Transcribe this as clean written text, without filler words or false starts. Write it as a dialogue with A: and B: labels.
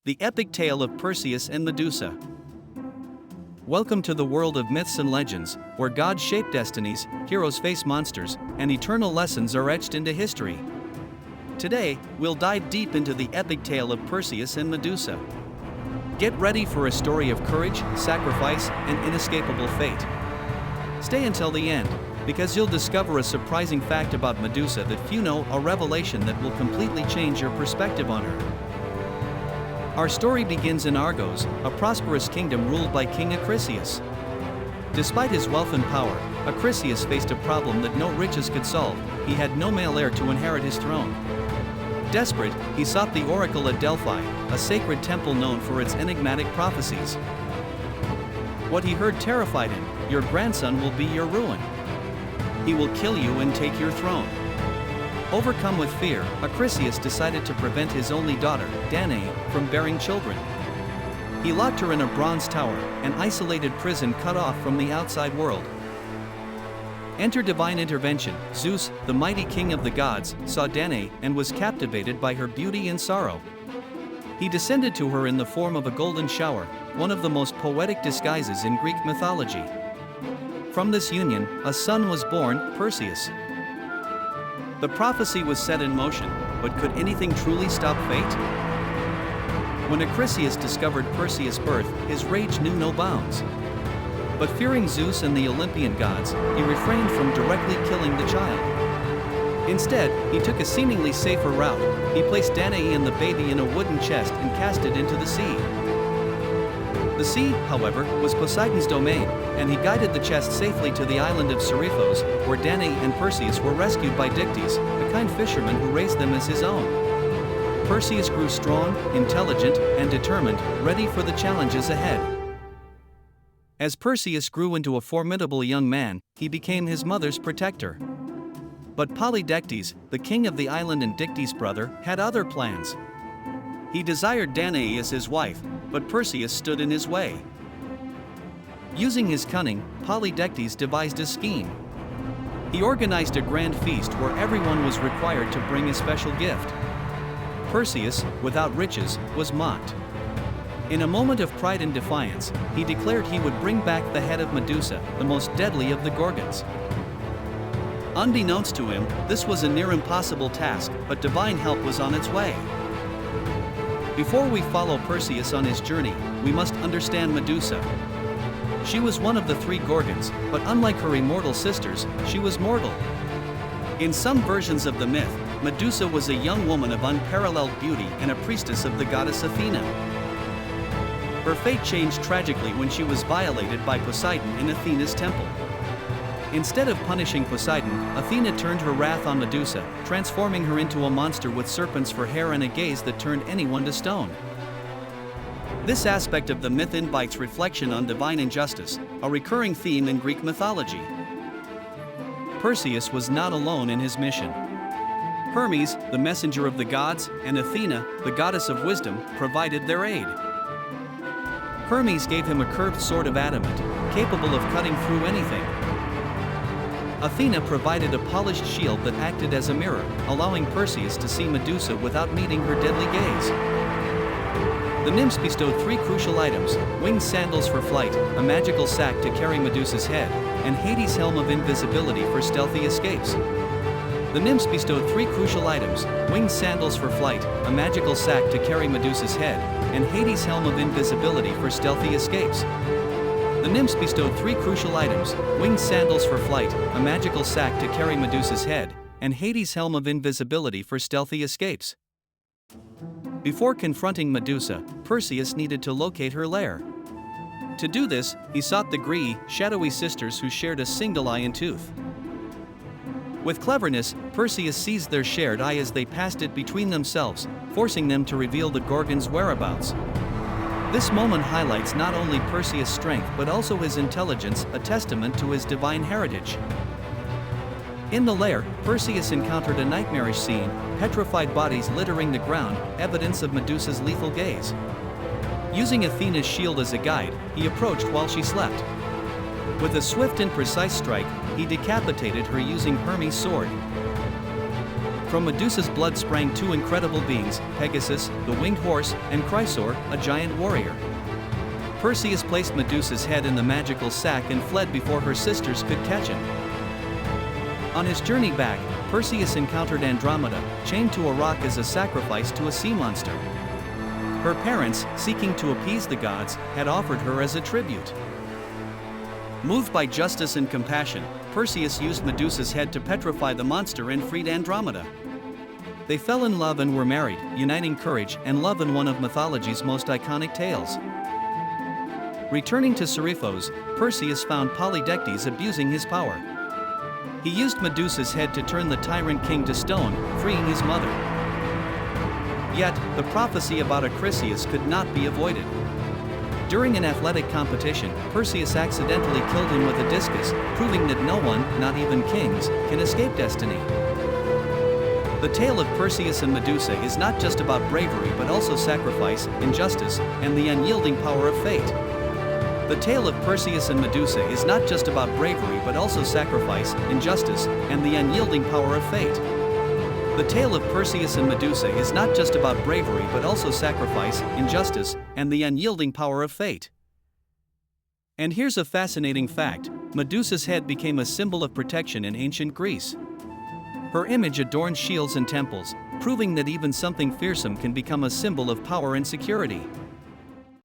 A: the epic tale of Perseus and Medusa. Welcome to the world of myths and legends, where gods shape destinies, heroes face monsters, and eternal lessons are etched into history. Today, we'll dive deep into the epic tale of Perseus and Medusa. Get ready for a story of courage, sacrifice, and inescapable fate. Stay until the end, because you'll discover a surprising fact about Medusa that few know, a revelation that will completely change your perspective on her. Our story begins in Argos, a prosperous kingdom ruled by King Acrisius. Despite his wealth and power, Acrisius faced a problem that no riches could solve. He had no male heir to inherit his throne. Desperate, he sought the oracle at Delphi, a sacred temple known for its enigmatic prophecies. What he heard terrified him: your grandson will be your ruin. He will kill you and take your throne. Overcome with fear, Acrisius decided to prevent his only daughter, Danae, from bearing children. He locked her in a bronze tower, an isolated prison cut off from the outside world. Enter divine intervention. Zeus, the mighty king of the gods, saw Danae and was captivated by her beauty and sorrow. He descended to her in the form of a golden shower, one of the most poetic disguises in Greek mythology. From this union, a son was born, Perseus. The prophecy was set in motion, but could anything truly stop fate? When Acrisius discovered Perseus' birth, his rage knew no bounds. But fearing Zeus and the Olympian gods, he refrained from directly killing the child. Instead, he took a seemingly safer route. He placed Danae and the baby in a wooden chest and cast it into the sea. The sea, however, was Poseidon's domain, and he guided the chest safely to the island of Seriphos, where Danae and Perseus were rescued by Dictys, a kind fisherman who raised them as his own. Perseus grew strong, intelligent, and determined, ready for the challenges ahead. As Perseus grew into a formidable young man, he became his mother's protector. But Polydectes, the king of the island and Dictys' brother, had other plans. He desired Danae as his wife, but Perseus stood in his way. Using his cunning, Polydectes devised a scheme. He organized a grand feast where everyone was required to bring a special gift. Perseus, without riches, was mocked. In a moment of pride and defiance, he declared he would bring back the head of Medusa, the most deadly of the Gorgons. Unbeknownst to him, this was a near impossible task, but divine help was on its way. Before we follow Perseus on his journey, we must understand Medusa. She was one of the three Gorgons, but unlike her immortal sisters, she was mortal. In some versions of the myth, Medusa was a young woman of unparalleled beauty and a priestess of the goddess Athena. Her fate changed tragically when she was violated by Poseidon in Athena's temple. Instead of punishing Poseidon, Athena turned her wrath on Medusa, transforming her into a monster with serpents for hair and a gaze that turned anyone to stone. This aspect of the myth invites reflection on divine injustice, a recurring theme in Greek mythology. Perseus was not alone in his mission. Hermes, the messenger of the gods, and Athena, the goddess of wisdom, provided their aid. Hermes gave him a curved sword of adamant, capable of cutting through anything. Athena provided a polished shield that acted as a mirror, allowing Perseus to see Medusa without meeting her deadly gaze. The nymphs bestowed three crucial items: winged sandals for flight, a magical sack to carry Medusa's head, and Hades' helm of invisibility for stealthy escapes. The nymphs bestowed three crucial items: winged sandals for flight, a magical sack to carry Medusa's head, and Hades' helm of invisibility for stealthy escapes. The nymphs bestowed three crucial items: winged sandals for flight, a magical sack to carry Medusa's head, and Hades' helm of invisibility for stealthy escapes. Before confronting Medusa, Perseus needed to locate her lair. To do this, he sought the Gree, shadowy sisters who shared a single eye and tooth. With cleverness, Perseus seized their shared eye as they passed it between themselves, forcing them to reveal the Gorgon's whereabouts. This moment highlights not only Perseus' strength but also his intelligence, a testament to his divine heritage. In the lair, Perseus encountered a nightmarish scene: petrified bodies littering the ground, evidence of Medusa's lethal gaze. Using Athena's shield as a guide, he approached while she slept. With a swift and precise strike, he decapitated her using Hermes' sword. From Medusa's blood sprang two incredible beings, Pegasus, the winged horse, and Chrysaor, a giant warrior. Perseus placed Medusa's head in the magical sack and fled before her sisters could catch him. On his journey back, Perseus encountered Andromeda, chained to a rock as a sacrifice to a sea monster. Her parents, seeking to appease the gods, had offered her as a tribute. Moved by justice and compassion, Perseus used Medusa's head to petrify the monster and freed Andromeda. They fell in love and were married, uniting courage and love in one of mythology's most iconic tales. Returning to Seriphos, Perseus found Polydectes abusing his power. He used Medusa's head to turn the tyrant king to stone, freeing his mother. Yet, the prophecy about Acrisius could not be avoided. During an athletic competition, Perseus accidentally killed him with a discus, proving that no one, not even kings, can escape destiny. The tale of Perseus and Medusa is not just about bravery but also sacrifice, injustice, and the unyielding power of fate. The tale of Perseus and Medusa is not just about bravery but also sacrifice, injustice, and the unyielding power of fate. The tale of Perseus and Medusa is not just about bravery but also sacrifice, injustice, and the unyielding power of fate. And here's a fascinating fact: Medusa's head became a symbol of protection in ancient Greece. Her image adorned shields and temples, proving that even something fearsome can become a symbol of power and security.